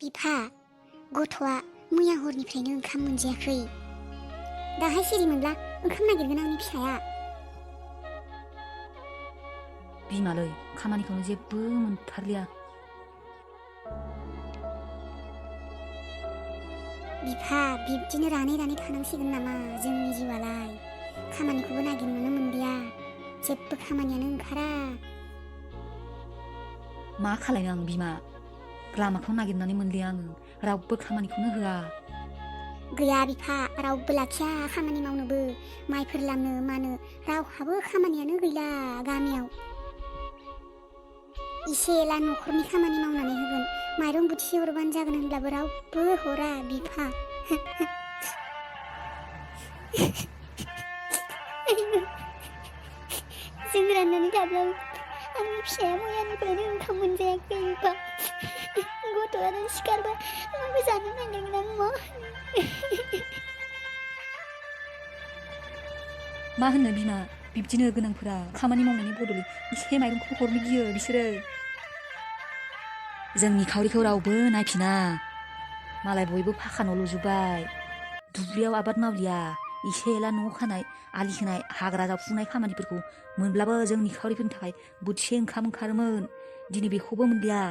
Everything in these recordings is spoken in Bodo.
बिफा गथ'आ मैया हरनिफ्रायनो ओंखाम मोनजायाखै दाहाय सिरि मोनब्ला ओंखाम नागिरगोन आंनि फिसाया बिमालै खामानिखौनो जेबो मोनथारलिया बिफा बिब्दिनो रानै थानांसिगोन नामा जोंनि जिउआलाय खामानिखौबो नागिरनोनो मोनदिया जेबो खामानियानो ओंखारा मा खालायनो आं बिमा लामाखौ नागिरनानै मोनलिया आङो रावबो खामानिखौनो होआ गैया बिफा रावबो लाखिया खामानि मावनोबो माइफोर लामनो मानो रावहाबो खामानियानो गैला गामियाव इसे एला न'खरनि खामानि मावनानै होगोन माइरं बोथिसे हरबानो जागोन होनब्लाबो रावबो हरा बिफा जों राननानै थाब्लाबो आंनि फिसाया मैयानिफ्रायनो ओंखाम मोनजायाखै बिफा गथ'आनो सिखारबा माबा जानो नागिरगोन आं मा होनो बिमा बिब्दिनो गोनांफोरा खामानि मावनायनि बदलै इसे माइरंखौ हरनो गियो बिसोरो जोंनि खावरिखौ रावबो नायफिना मालाय बयबो फाखा न' लुजोब्बाय दुब्लियाव आबाद मावलिया इसे एला न' खानाय आलि खोनाय हाग्रा जावफुनाय खामानिफोरखौ मोनब्लाबो जोंनि खावरिफोरनि थाखाय बोथिसे ओंखाम ओंखारोमोन दिनै बेखौबो मोनलिया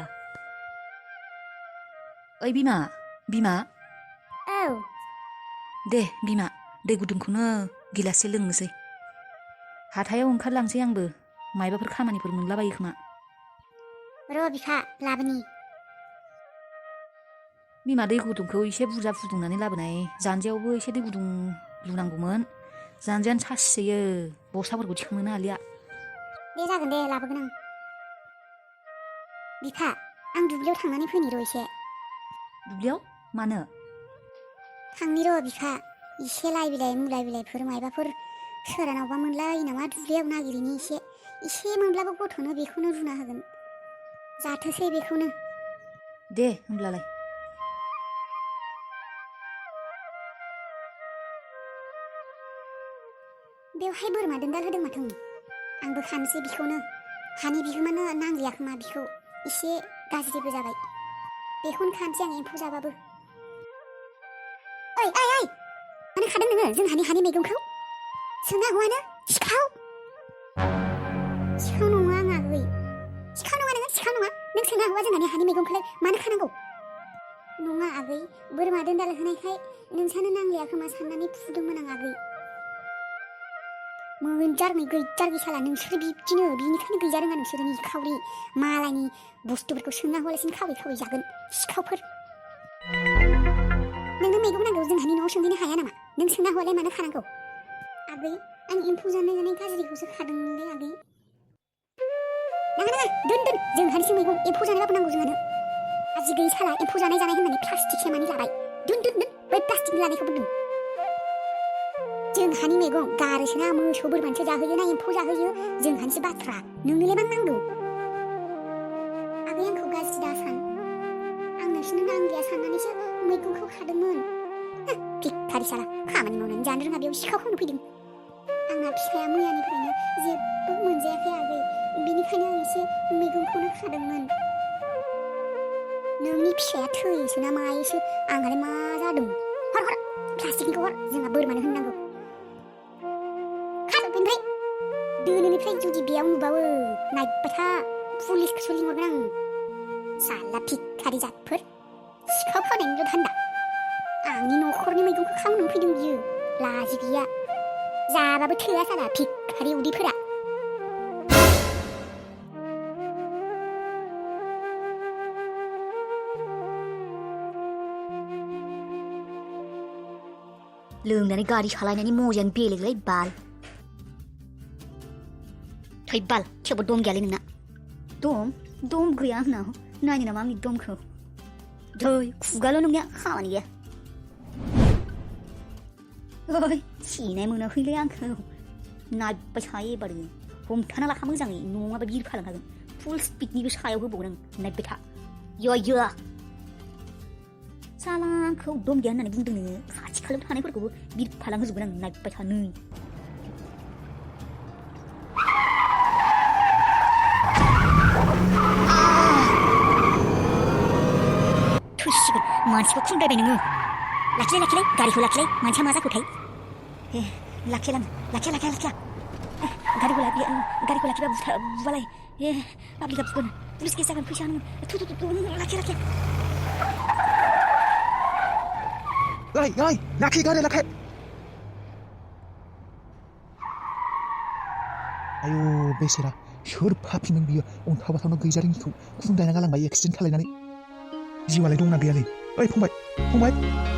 ओइ बिमा औ दे बिमा दै गुदुंखौनो गिलाससे लोंनोसै हाथायाव ओंखारलांसै आंबो मायबाफोर खामानिफोर मोनलाबायो खोमा र' बिफा लाबोनि बिमा दै गुदुंखौ एसे बुरजा फुदुंनानै लाबोनाय जानजियावबो एसे दै गुदुं लुनांगौमोन जानजियानो सासियो बस्ताफोरखौ थिखांनोनो हालिया दे जागोन दे लाबोगोन आं बिफा आं दुब्लियाव थांनानै फैनि र' एसे दुब्लियाव मानो थांनि र' बिफा इसे लाइ बिलाइ मुला बिलाइफोर मायबाफोर सोरानावबा मोनलायो नामा दुब्लियाव नागिरिनि इसे मोनब्लाबो गथ'नो बेखौनो रुना होगोन जाथोसै बेखौनो दे होमब्लालाय बेवहाय बोरमा दोनदाल होदों माथो आंबो खानोसै बिखौनो हानि बिगोमानो नांलिया खोमा बिखौ इसे गाज्रिबो जाबाय बेखौनो खानोसै आं एम्फौ जाबाबो ओइ मानो खादों नोङो जोंहानि हानि मैगंखौ सोङा हौवानो सिखाव नङा आं आगै सिखाव नङा नों सोङा हौवा जोंहानि हानि मैगंखौलाय मानो खानांगौ नङा आगै बोरमा दोनदाल होनायखाय नोंसानो नांलिया खोमा साननानै फुदोंमोन आं आगै मोनजारनै गैजारगै साला नोंसोरो बिब्दिनो बिनिखायनो गैजा रोङा नोंसोरो निखावरि मालायनि बुस्थुफोरखौ सोङा हौवालासिनो खावै जागोन सिखावफोर नोंनो मैगं नांगौ जोंहानि न'आव सोंहैनो हाया नामा नों सोङा हौवालाय मानो खानांगौ आगै आं एम्फौ जानाय गाज्रिखौसो खादोंमोनलै आगै नाङा दोन जोंहानिसो मैगं एम्फौ जानायबाबो नांगौ जोंहानो आजि गैयै साला एम्फौ जानाय होननानै प्लास्टिक सेमानि जाबाय दोन बै प्लास्टिकनि लानायखौबो दोन जोंहानि मैगं गारोसोना मोसौ बोरमानोसो जाहोयो ना एम्फौ जाहोयो जोंहानिसो बाथ्रा नोंनोलाय मा नांगौ आगै आंखौ गाज्रि दासान आं नोंसोरनो नांलिया साननानैसो मैगंखौ खादोंमोन भिखारि साला खामानि मावनानै जानो रोङा बेयाव सिखाव खावनो फैदों आंना फिसाया मैयानिफ्रायनो जेबो मोनजायाखै आगै बिनिखायनो आं एसे मैगंखौनो खादोंमोन नोंनि फिसाया थैयोसो ना मायोसो आंहालाय मा जादों हर प्लास्टिकनिखौ हर जोंहा बोरमानो होननांगौ दोनैनिफ्राय जुदि बेयाव नुबावो नायबाय था पुलिसखौसो लिंहरगोन आं साला भिखारि जातफोर सिखाव खावनायनिल' धान्दा आंनि न'खरनि मैगंखौ खावनो फैदों बियो लाजि गैया जाबाबो थोआ साला भिखारि उदैफोरा लोंनानै गारि सालायनायनि मजायानो बेलेगलै बाल थै बाल थेवबो दम गैयालै नोंना दम गैया आंनाव नायनो नामा आंनि दमखौ थै खुगाल' नोंनिया खामानि गैया ओइ सिनाय मोनाखैलै आंखौ नायबाय थायो एबार हमथाना लाखा मोजाङै नङाबा बिरफालांखागोन फुल स्पिडनिबो सायाव होबावगोन आं नायबाय था यो साला आंखौ दम गैया होननानै बुंदों नोङो खाथि खालायाव थानायफोरखौबो बिरफालांहोजोबगोन आं नायबाय था नै मानसिखौ खुंदायबाय नोङो लाखिलाय गारिखौ लाखिलाय मानसिया मा जाखोथाय लाखिया गारिखौ लाखिबा बुबालाय पाब्लिकआ बुगोन पुलिस केस जागोन फैसा होनांगोन लाखिया लाखि गारि लाखि आयु बेसेरा सोर फाफिमोन बियो अन्थाव बाथावनो गैजारिनिखौ खुंदायना गालांबाय एक्सिडेन्ट खालायनानै जिउआलाय दंना गैयालै ओइ फंबाय